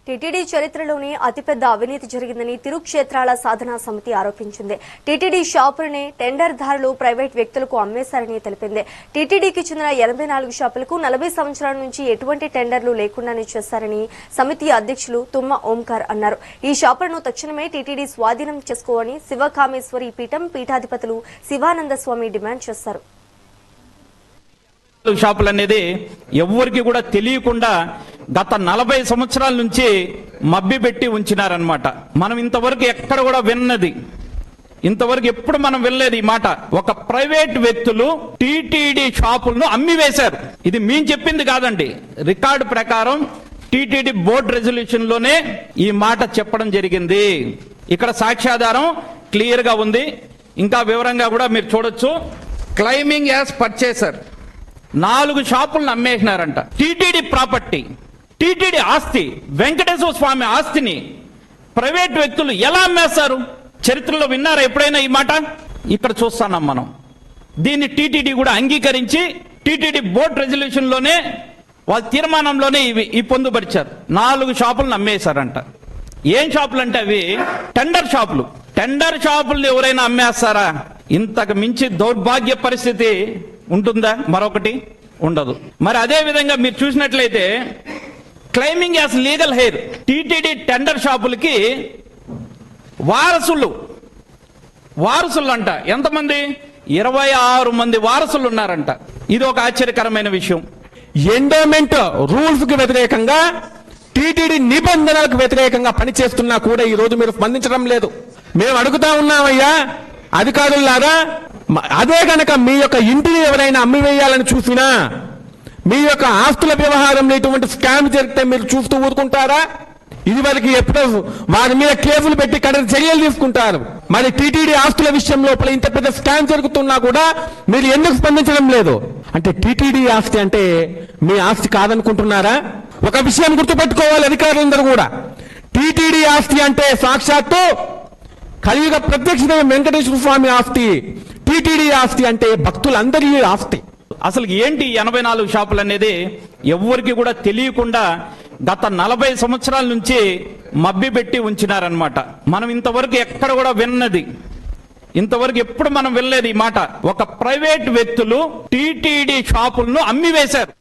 TTD చరిత్రలోనే అతిపెద్ద అవినీతి జరిగిందని తిరుక్షేత్రాల సాధనా సమితి ఆరోపించింది. టీటీడీ షాపులనే టెండర్దారులు ప్రైవేట్ వ్యక్తులకు అమ్మేశారని తెలిపింది. టీటీడీకి చెందిన 84 షాపులకు 40 సంవత్సరాల నుంచి ఎటువంటి టెండర్లు లేకుండానే చేశారని సమితి అధ్యక్షులు తుమ్మ ఓంకార్ అన్నారు. ఈ షాపులను తక్షణమే టీటీడీ స్వాధీనం చేసుకోవాలని శివకామేశ్వరి పీఠం పీఠాధిపతులు శివానంద స్వామి డిమాండ్ చేశారు. షాపులు అనేది ఎవరికి కూడా తెలియకుండా గత 40 సంవత్సరాల నుంచి మబ్బి పెట్టి ఉంచినారనమాట. మనం ఇంతవరకు ఎక్కడ కూడా విన్నది, ఇంతవరకు ఎప్పుడు మనం వెళ్ళలేదు ఈ మాట. ఒక ప్రైవేట్ వ్యక్తులు టీటీడీ షాపులను అమ్మివేశారు. ఇది మేము చెప్పింది కాదండి, రికార్డు ప్రకారం టీటీడీ బోర్డు రెజల్యూషన్ లోనే ఈ మాట చెప్పడం జరిగింది. ఇక్కడ సాక్ష్యాధారం క్లియర్ గా ఉంది. ఇంకా వివరంగా కూడా మీరు చూడొచ్చు. క్లైమింగ్ యాజ్ పర్చేసర్ 4 షాపులను అమ్మేసినారంట. టీటీడీ ప్రాపర్టీ, టీటీడీ ఆస్తి, వెంకటేశ్వర స్వామి ఆస్తిని ప్రైవేట్ వ్యక్తులు ఎలా అమ్మేస్తారు? చరిత్రలో విన్నారా ఎప్పుడైనా ఈ మాట? ఇక్కడ చూస్తున్నాం మనం. దీన్ని టీటీడీ కూడా అంగీకరించి టీటీడీ బోర్డు రెజల్యూషన్ లోనే వాళ్ళ తీర్మానంలోనే ఈ పొందుపరిచారు. 4 షాపులను అమ్మేశారంట. ఏం షాపులు అంటే అవి టెండర్ షాపులు. టెండర్ షాపులను ఎవరైనా అమ్మేస్తారా? ఇంతకు మించి దౌర్భాగ్య పరిస్థితి ఉంటుందా? మరొకటి ఉండదు. మరి అదే విధంగా మీరు చూసినట్లయితే claiming as legal heir, TTD tender షాపులకి వారసులు అంట. ఎంతమంది? 26 మంది వారసులు ఉన్నారంట. ఇది ఒక ఆశ్చర్యకరమైన విషయం. ఎండోమెంట్ రూల్స్ కి వ్యతిరేకంగా, టీటీడీ నిబంధనలకు వ్యతిరేకంగా పనిచేస్తున్నా కూడా ఈ రోజు మీరు స్పందించడం లేదు. మేము అడుగుతా ఉన్నామయ్యా అధికారులారా, అదే గనక మీ యొక్క ఇంటిని ఎవరైనా అమ్మివేయాలని చూసినా, మీ యొక్క ఆస్తుల వ్యవహారంలో ఇటువంటి స్కామ్ జరిగితే మీరు చూస్తూ ఊరుకుంటారా? ఇది వరకు ఎప్పుడో వారి మీద కేసులు పెట్టి కఠిన చర్యలు తీసుకుంటారు. మరి టీటీడీ ఆస్తుల విషయం లోపల ఇంత పెద్ద స్కామ్ జరుగుతున్నా కూడా మీరు ఎందుకు స్పందించడం లేదు? అంటే టీటీడీ ఆస్తి అంటే మీ ఆస్తి కాదనుకుంటున్నారా? ఒక విషయం గుర్తుపెట్టుకోవాలి అధికారులందరూ కూడా, టీటీడీ ఆస్తి అంటే సాక్షాత్తు కలియుగ ప్రత్యక్ష దైవం వెంకటేశ్వర స్వామి ఆస్తి. టీటీడీ ఆస్తి అంటే భక్తులందరి ఆస్తి. అసలు ఏంటి 84 షాపులు అనేది ఎవరికి కూడా తెలియకుండా గత 40 సంవత్సరాల నుంచి మబ్బి పెట్టి ఉంచినారనమాట. మనం ఇంతవరకు ఎక్కడ కూడా విన్నది, ఇంతవరకు ఎప్పుడు మనం వెళ్ళలేదు ఈ మాట. ఒక ప్రైవేట్ వ్యక్తులు టీటీడీ షాపులను అమ్మివేశారు.